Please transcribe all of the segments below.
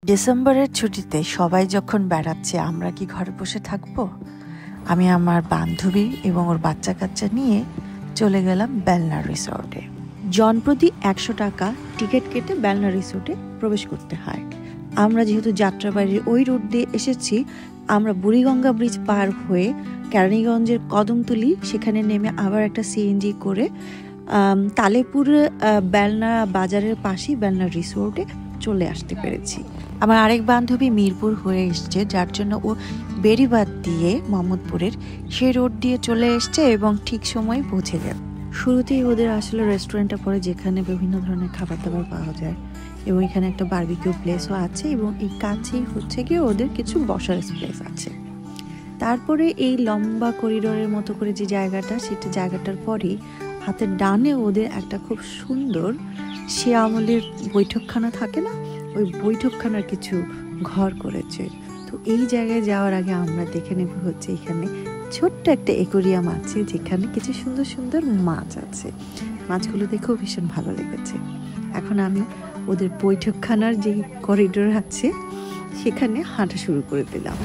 ডিসেম্বরের ছুটিতে সবাই যখন বেড়াচ্ছে আমরা কি ঘরে বসে থাকবো? আমি আমার বান্ধবী এবং ওর বাচ্চা কাচ্চা নিয়ে চলে গেলাম বেলনা রিসোর্টে। জনপ্রতি 100 টাকা টিকিট কেটে বেলনা রিসোর্টে প্রবেশ করতে হয়। আমরা যেহেতু যাত্রাবাড়ির ওই রোড দিয়ে এসেছি, আমরা বুড়িগঙ্গা ব্রিজ পার হয়ে কেরানীগঞ্জের কদমতলি সেখানে নেমে আবার একটা সিএনজি করে তালেপুর বেলনা বাজারের পাশেই বেলনা রিসোর্টে চলে আসতে পেরেছি। আমার আরেক বান্ধবী মিরপুর হয়ে এসছে, যার জন্য ও বেড়িবাঁধ দিয়ে মোহাম্মদপুরের সেই রোড দিয়ে চলে এসছে এবং ঠিক সময় পৌঁছে গেল। শুরুতেই ওদের আসলে রেস্টুরেন্টটা পড়ে যেখানে বিভিন্ন ধরনের খাবার দাবার পাওয়া যায় এবং এখানে একটা বারবিকিউ প্লেসও আছে এবং এই কাছেই হচ্ছে গিয়ে ওদের কিছু বসার প্লেস আছে। তারপরে এই লম্বা করিডোরের মতো করে যে জায়গাটা, সেটা জায়গাটার পরেই হাতের ডানে ওদের একটা খুব সুন্দর সে আমলের বৈঠকখানা থাকে না, ওই বৈঠকখানার কিছু ঘর করেছে। তো এই জায়গায় যাওয়ার আগে আমরা দেখে নেব হচ্ছে এখানে ছোট্ট একটা অ্যাকোয়ারিয়াম আছে যেখানে কিছু সুন্দর সুন্দর মাছ আছে। মাছগুলো দেখেও ভীষণ ভালো লেগেছে। এখন আমি ওদের বৈঠকখানার যে করিডোর আছে সেখানে হাঁটা শুরু করে দিলাম।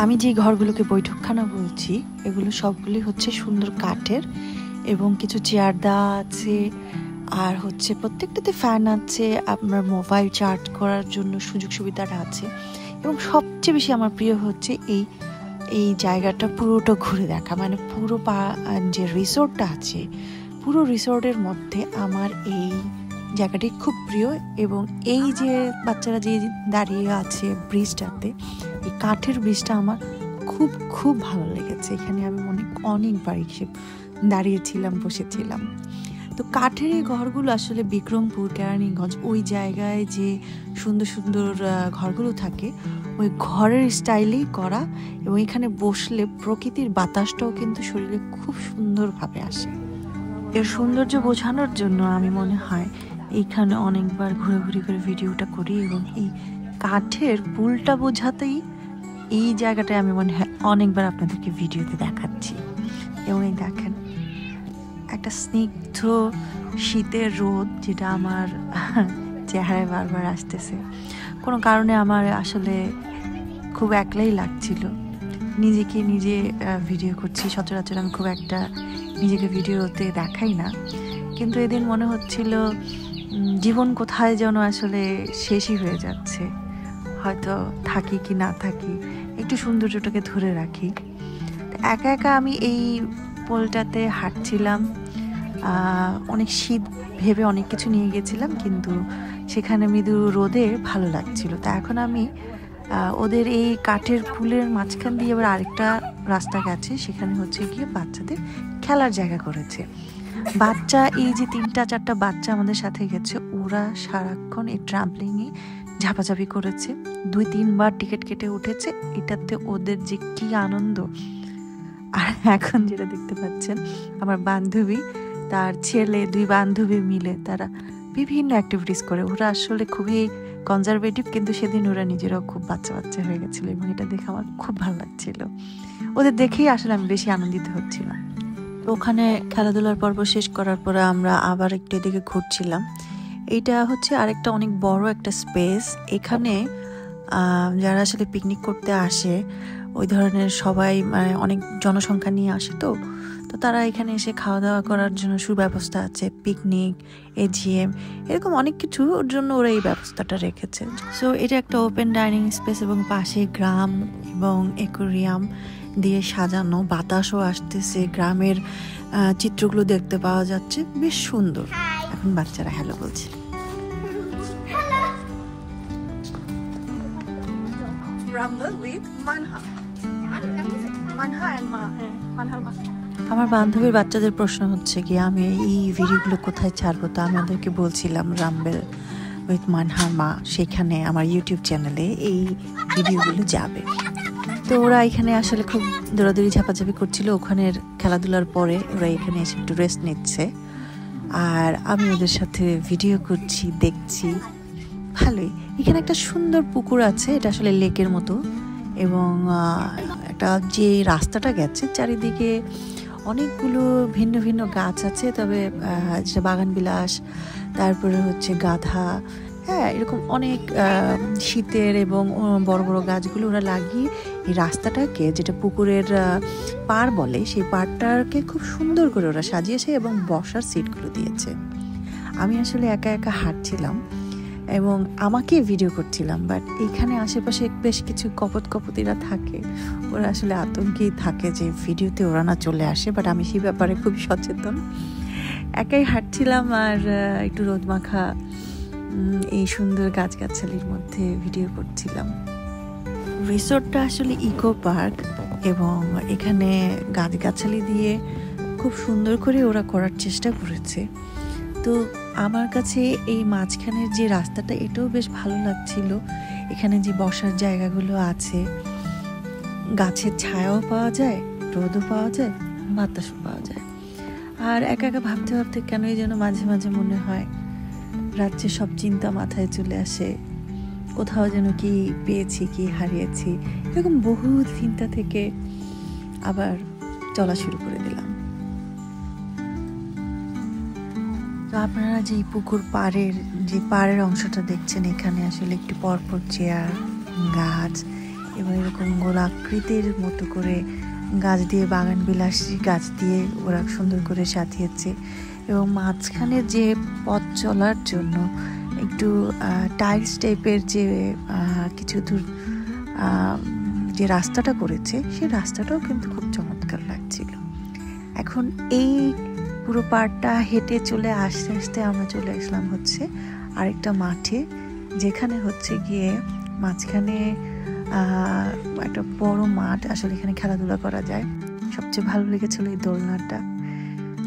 আমি যে ঘরগুলোকে বৈঠকখানা বলছি এগুলো সবগুলি হচ্ছে সুন্দর কাঠের এবং কিছু চেয়ার দেওয়া আছে, আর হচ্ছে প্রত্যেকটাতে ফ্যান আছে, আপনার মোবাইল চার্জ করার জন্য সুযোগ সুবিধাটা আছে। এবং সবচেয়ে বেশি আমার প্রিয় হচ্ছে এই জায়গাটা পুরোটা ঘুরে দেখা, মানে পুরো যে রিসোর্টটা আছে পুরো রিসোর্টের মধ্যে আমার এই জায়গাটি খুব প্রিয়। এবং এই যে বাচ্চারা যে দাঁড়িয়ে আছে ব্রিজটাতে, এই কাঠের ব্রিজটা আমার খুব খুব ভালো লেগেছে। এখানে আমি অনেকবার এসে দাঁড়িয়েছিলাম, বসেছিলাম। তো কাঠের এই ঘরগুলো আসলে বিক্রমপুর কেরানীগঞ্জ ওই জায়গায় যে সুন্দর সুন্দর ঘরগুলো থাকে ওই ঘরের স্টাইলেই করা, এবং এখানে বসলে প্রকৃতির বাতাসটাও কিন্তু শরীরে খুব সুন্দরভাবে আসে। এর সৌন্দর্য বোঝানোর জন্য আমি মনে হয় এইখানে অনেকবার ঘুরে ঘুরে করে ভিডিওটা করি, এবং এই কাঠের পুলটা বোঝাতেই এই জায়গাটায় আমি মনে হয় অনেকবার আপনাদেরকে ভিডিওতে দেখাচ্ছি। এবং এই দেখেন একটা স্নিগ্ধ শীতের রোদ যেটা আমার চেহারায় বারবার আসতেছে। কোনো কারণে আমার আসলে খুব একলাই লাগছিল, নিজেকে নিজে ভিডিও করছি। সচরাচর আমি খুব একটা নিজেকে ভিডিওতে দেখাই না, কিন্তু এদিন মনে হচ্ছিল জীবন কোথায় যেন আসলে শেষই হয়ে যাচ্ছে, হয়তো থাকি কি না থাকি, একটু সৌন্দর্যটাকে ধরে রাখি। একা একা আমি এই পোলটাতে হাঁটছিলাম, অনেক শীত ভেবে অনেক কিছু নিয়ে গেছিলাম, কিন্তু সেখানে মৃদু রোদে ভালো লাগছিল। তা এখন আমি ওদের এই কাঠের পুলের মাঝখান দিয়ে আবার আরেকটা রাস্তা গেছে, সেখানে হচ্ছে গিয়ে বাচ্চাদের খেলার জায়গা করেছে। বাচ্চা এই যে 3-4টা বাচ্চা আমাদের সাথে গেছে, ওরা সারাক্ষণ এই ট্রাম্পলিংয়ে ঝাপাঝাপি করেছে, 2-3 বার টিকিট কেটে উঠেছে। এটাতে ওদের যে কি আনন্দ। আর এখন যেটা দেখতে পাচ্ছেন, আমার বান্ধবী তার ছেলে 2 বান্ধবী মিলে তারা বিভিন্ন অ্যাক্টিভিটিস করে। ওরা আসলে খুবই কনজারভেটিভ, কিন্তু সেদিন ওরা নিজেরাও খুব বাচ্চা বাচ্চা হয়ে গেছিলো এবং এটা দেখে আমার খুব ভালো লাগছিল। ওদের দেখেই আসলে আমি বেশি আনন্দিত হচ্ছিলাম। ওখানে খেলাধুলার পর্ব শেষ করার পরে আমরা আবার একটু এদিকে ঘুরছিলাম। এইটা হচ্ছে আরেকটা অনেক বড় একটা স্পেস। এখানে যারা আসলে পিকনিক করতে আসে, ওই ধরনের সবাই মানে অনেক জনসংখ্যা নিয়ে আসে, তো তারা এখানে এসে খাওয়া দাওয়া করার জন্য সুব্যবস্থা আছে। পিকনিক, এজিএম, এরকম অনেক কিছুর জন্য ওরা এই ব্যবস্থাটা রেখেছে। সো এটা একটা ওপেন ডাইনিং স্পেস এবং পাশে গ্রাম এবং অ্যাকোয়ারিয়াম দিয়ে সাজানো, বাতাসও আসতেছে, গ্রামের চিত্রগুলো দেখতে পাওয়া যাচ্ছে, বেশ সুন্দর। এখন বাচ্চারা হ্যালো বলছে। আমার বান্ধবীর বাচ্চাদের প্রশ্ন হচ্ছে কি আমি এই ভিডিওগুলো কোথায় ছাড়বো, তো আমি ওদেরকে বলছিলাম রাম্বেল উইথ মানহা মা, সেখানে আমার ইউটিউব চ্যানেলে এই ভিডিওগুলো যাবে। তো ওরা এখানে আসলে খুব দৌড়াদৌড়ি ঝাপাঝাপি করছিল। ওখানের খেলাধুলার পরে ওরা এখানে এসে একটু রেস্ট নিচ্ছে, আর আমি ওদের সাথে ভিডিও করছি, দেখছি। ভালোই। এখানে একটা সুন্দর পুকুর আছে, এটা আসলে লেকের মতো, এবং একটা যে রাস্তাটা গেছে চারিদিকে অনেকগুলো ভিন্ন ভিন্ন গাছ আছে, তবে যেটা বাগান বিলাস, তারপরে হচ্ছে গাধা, হ্যাঁ, এরকম অনেক শীতের এবং বড় বড় গাছগুলো ওরা লাগিয়ে এই রাস্তাটাকে, যেটা পুকুরের পাড় বলে, সেই পাড়টাকে খুব সুন্দর করে ওরা সাজিয়েছে এবং বসার সিটগুলো দিয়েছে। আমি আসলে একা একা হাঁটছিলাম এবং আমাকে ভিডিও করছিলাম, বাট এইখানে আশেপাশে বেশ কিছু কপতিরা থাকে, ওরা আসলে আতঙ্কেই থাকে যে ভিডিওতে ওরা না চলে আসে, বাট আমি সেই ব্যাপারে খুবই সচেতন। একাই হাঁটছিলাম আর একটু রোদ মাখা এই সুন্দর গাছগাছালির মধ্যে ভিডিও করছিলাম। রিসোর্টটা আসলে ইকো পার্ক এবং এখানে গাছগাছালি দিয়ে খুব সুন্দর করে ওরা করার চেষ্টা করেছে। তো আমার কাছে এই মাঝখানের যে রাস্তাটা, এটাও বেশ ভালো লাগছিল। এখানে যে বসার জায়গাগুলো আছে, গাছের ছায়াও পাওয়া যায়, রোদও পাওয়া যায়, বাতাসও পাওয়া যায়। আর একা একা ভাবতে ভাবতে কেনই যেন মাঝে মাঝে মনে হয় রাজ্যের সব চিন্তা মাথায় চলে আসে, কোথাও যেন কি পেয়েছি, কি হারিয়েছি, এরকম বহু চিন্তা থেকে আবার চলা শুরু করে দিলাম। তো আপনারা যে পুকুর পাড়ের অংশটা দেখছেন, এখানে আসলে একটু পরপর চেয়ার, গাছ এবং এরকম গোলাকৃতির মতো করে গাছ দিয়ে, বাগান বিলাসী গাছ দিয়ে ওরা সুন্দর করে সাজিয়েছে। এবং মাঝখানে যে পথ চলার জন্য একটু টাইলস টাইপের যে কিছু দূর যে রাস্তাটা করেছে, সেই রাস্তাটাও কিন্তু খুব চমৎকার লাগছিল। এখন এই পুরো পাড়টা হেঁটে চলে আস্তে আস্তে আমরা চলে আসলাম হচ্ছে আরেকটা মাঠে, যেখানে হচ্ছে গিয়ে মাঝখানে একটা বড় মাঠ, আসলে এখানে খেলাধুলা করা যায়। সবচেয়ে ভালো লেগেছিল এই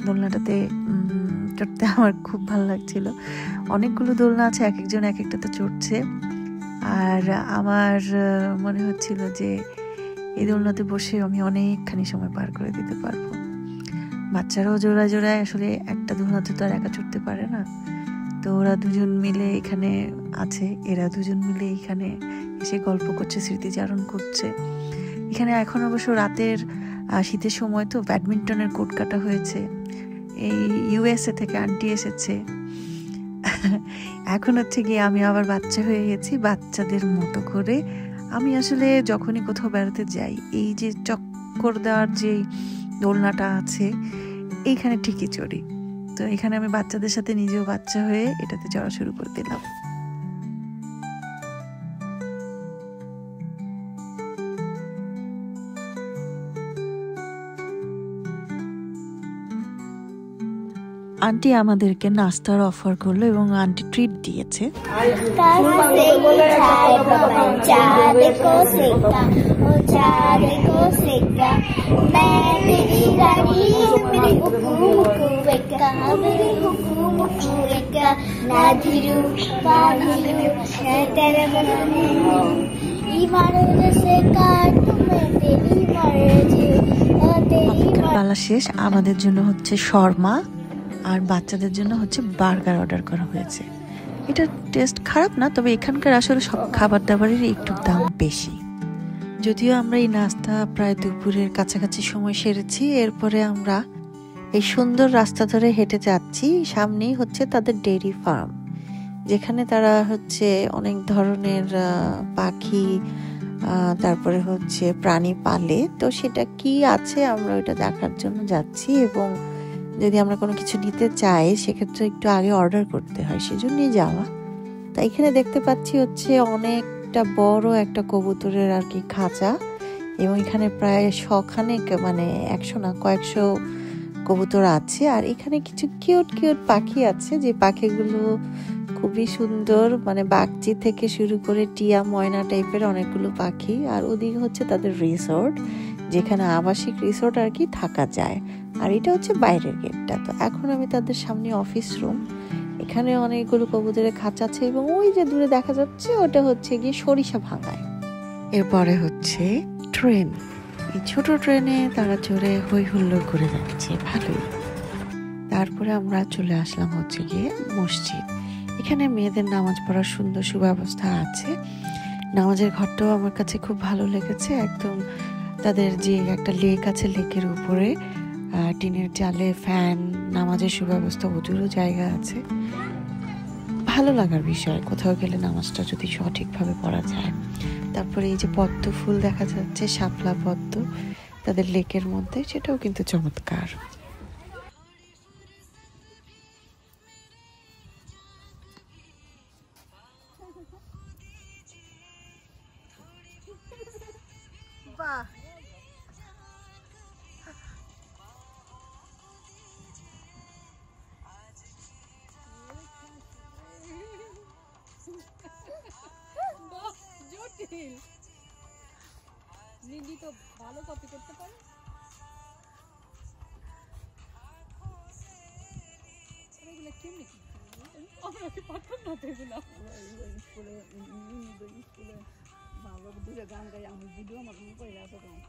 দোলনাটাতে চড়তে আমার খুব ভালো লাগছিল। অনেকগুলো দোলনা আছে, এক একজন এক একটাতে চড়ছে, আর আমার মনে হচ্ছিল যে এই দোলনাতে বসে আমি অনেকখানি সময় পার করে দিতে পারবো। বাচ্চারাও জোড়ায় জোড়ায়, আসলে একটা দোলনাতে তো আর একা চড়তে পারে না, তো ওরা দুজন মিলে এখানে আছে, এরা দুজন মিলে এখানে এসে গল্প করছে, স্মৃতিচারণ করছে। এখানে এখন অবশ্য রাতের শীতের সময় তো ব্যাডমিন্টনের কোর্ট কাটা হয়েছে, এই ইউএসএ থেকে আন্টি এসেছে। এখন হচ্ছে গিয়ে আমি আবার বাচ্চা হয়ে গেছি, বাচ্চাদের মতো করে আমি আসলে যখনই কোথাও বেড়াতে যাই, এই যে চক্কর দেওয়ার যে দোলনাটা আছে এইখানে ঠিকই চড়ি। তো এখানে আমি বাচ্চাদের সাথে নিজেও বাচ্চা হয়ে এটাতে চড়া শুরু করে দিলাম। আন্টি আমাদেরকে নাস্তার অফার করলো এবং আন্টি ট্রিট দিয়েছে। পালা শেষ, আমাদের জন্য হচ্ছে শর্মা আর বাচ্চাদের জন্য হচ্ছে বার্গার অর্ডার করা হয়েছে। এটা টেস্ট খারাপ না, তবে এখানকার আসলে সব খাবার দাবারের একটু দাম বেশি। যদিও আমরা এই নাস্তা প্রায় দুপুরের কাছাকাছি সময় সেরেছি, এরপরে আমরা এই সুন্দর রাস্তা ধরে হেঁটে যাচ্ছি। সামনেই হচ্ছে তাদের ডেইরি ফার্ম, যেখানে তারা হচ্ছে অনেক ধরনের পাখি, তারপরে হচ্ছে প্রাণী পালে। তো সেটা কি আছে আমরা ওইটা দেখার জন্য যাচ্ছি, এবং যদি আমরা কোনো কিছু নিতে চাই সেক্ষেত্রে একটু আগে অর্ডার করতে হয়, সেজন্যই যাওয়া। তাই এখানে দেখতে পাচ্ছি হচ্ছে অনেকটা বড় একটা কবুতরের আর কি খাঁচা, এবং এখানে প্রায় শখানেক, মানে 100 না কয়েকশো কবুতর আছে। আর এখানে কিছু কিউট কিউট পাখি আছে, যে পাখিগুলো খুবই সুন্দর, মানে বাগচি থেকে শুরু করে টিয়া, ময়না টাইপের অনেকগুলো পাখি। আর ওদিকে হচ্ছে তাদের রিসোর্ট, যেখানে আবাসিক রিসোর্ট আর কি থাকা যায়। আর এটা হচ্ছে বাইরের গেটটা। তো এখন আমি তাদের সামনে অফিস রুম, এখানে অনেকগুলো কবুতরের খাঁচা আছে, এবং ওই যে দূরে দেখা যাচ্ছে ওটা হচ্ছে গিয়ে সরিষা ভাঙায়। এরপরে হচ্ছে ট্রেন, এই ছোট ট্রেনে তারা চড়ে হই হুল্লোড় করে যাচ্ছে, ভালোই। তারপরে আমরা চলে আসলাম হচ্ছে গিয়ে মসজিদ। এখানে মেয়েদের নামাজ পড়ার সুন্দর সুব্যবস্থা আছে। নামাজের ঘরটাও আমার কাছে খুব ভালো লেগেছে। একদম তাদের যে একটা লেক আছে, লেকের উপরে টিনের চালে ফ্যান, নামাজের সুব্যবস্থা, ওজুরও জায়গা আছে। ভালো লাগার বিষয়, কোথাও গেলে নামাজটা যদি সঠিকভাবে পড়া যায়। তারপরে এই যে পদ্ম ফুল দেখা যাচ্ছে, শাপলা পদ্ম তাদের লেকের মধ্যে, সেটাও কিন্তু চমৎকার। বাহ, নিধি তো ভালো কপি করতে পারে। এগুলো কেমনি আমরা কি পাঠান না তো এগুলো স্কুলে স্কুলে ভালো দূরে গান গাই আমি ভিডিও আমার পয়লা আছে তখন।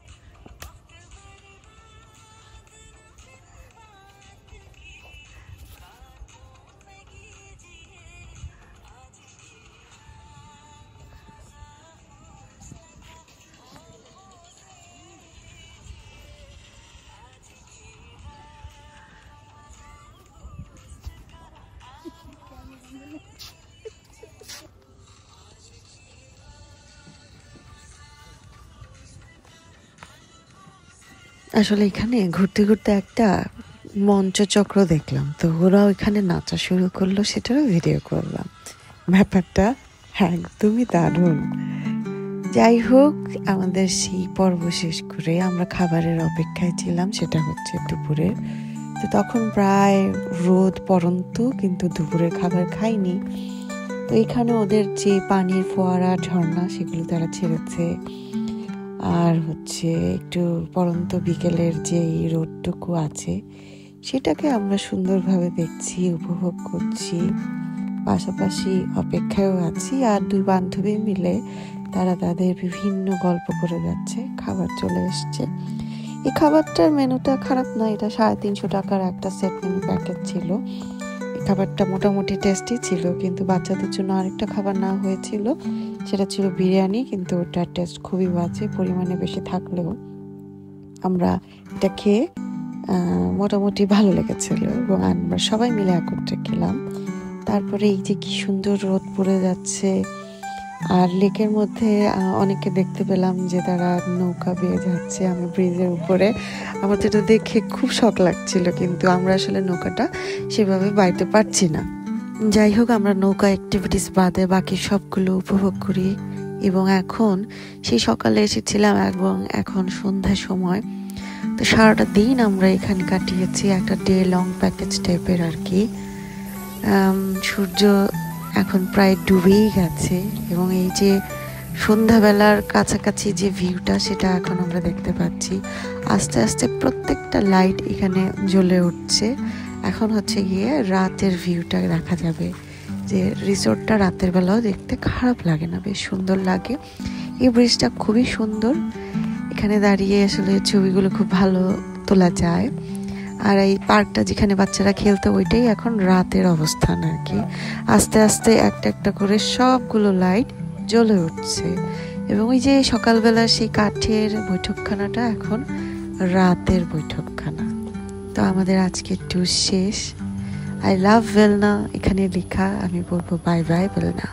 আসলে এখানে ঘুরতে ঘুরতে একটা মঞ্চচক্র দেখলাম, তো ওরাও এখানে নাচা শুরু করলো, সেটারও ভিডিও করলাম। ব্যাপারটা একদমই দারুণ। যাই হোক, আমাদের সেই পর্ব শেষ করে আমরা খাবারের অপেক্ষায় ছিলাম, সেটা হচ্ছে দুপুরের। তো তখন প্রায় রোদ পড়ন্ত, কিন্তু দুপুরের খাবার খাইনি। তো এখানে ওদের যে পানির ফোয়ারা, ঝর্ণা, সেগুলো তারা ছেড়েছে। আর হচ্ছে একটু পড়ন্ত বিকেলের যে রোদটুকু আছে, সেটাকে আমরা সুন্দরভাবে দেখছি, উপভোগ করছি, পাশাপাশি অপেক্ষায়ও আছি। আর দুই বান্ধবী মিলে তারা তাদের বিভিন্ন গল্প করে যাচ্ছে। খাবার চলে এসছে। এই খাবারটার মেনুটা খারাপ না, এটা 350 টাকার একটা সেট মেনু প্যাকেট ছিল। এই খাবারটা মোটামুটি টেস্টি ছিল, কিন্তু বাচ্চাদের জন্য আরেকটা খাবার না হয়েছিল, সেটা ছিল বিরিয়ানি, কিন্তু ওটার টেস্ট খুবই বাজে, পরিমাণে বেশি থাকলেও আমরা এটা খেয়ে মোটামুটি ভালো লেগেছিল এবং আমরা সবাই মিলে একত্রে খেলাম। তারপরে এই যে কি সুন্দর রোদ পড়ে যাচ্ছে, আর লেকের মধ্যে অনেকে দেখতে পেলাম যে তারা নৌকা বেয়ে যাচ্ছে আমি ব্রিজের উপরে। আমার যেটা দেখে খুব শখ লাগছিল, কিন্তু আমরা আসলে নৌকাটা সেভাবে বাইতে পারছি না। যাই হোক, আমরা নৌকা অ্যাক্টিভিটিস বাদে বাকি সবগুলো উপভোগ করি। এবং এখন সেই সকালে এসেছিলাম এবং এখন সন্ধ্যার সময়, তো সারাটা দিন আমরা এখানে কাটিয়েছি, একটা ডে লং প্যাকেজ টাইপের আর কি। সূর্য এখন প্রায় ডুবেই গেছে এবং এই যে সন্ধ্যাবেলার কাছাকাছি যে ভিউটা, সেটা এখন আমরা দেখতে পাচ্ছি। আস্তে আস্তে প্রত্যেকটা লাইট এখানে জ্বলে উঠছে। এখন হচ্ছে গিয়ে রাতের ভিউটা দেখা যাবে, যে রিসোর্টটা রাতের বেলাও দেখতে খারাপ লাগে না, বেশ সুন্দর লাগে। এই ব্রিজটা খুবই সুন্দর, এখানে দাঁড়িয়ে আসলে ছবিগুলো খুব ভালো তোলা যায়। আর এই পার্কটা যেখানে বাচ্চারা খেলতো, ওইটাই এখন রাতের অবস্থান আর কি। আস্তে আস্তে একটা একটা করে সবগুলো লাইট জ্বলে উঠছে এবং ওই যে সকালবেলা সেই কাঠের বৈঠকখানাটা এখন রাতের বৈঠকখানা। তো আমাদের আজকে ট্যুর শেষ। আই লাভ ভেলনা এখানে লেখা, আমি বলবো বাই বাই ভেলনা।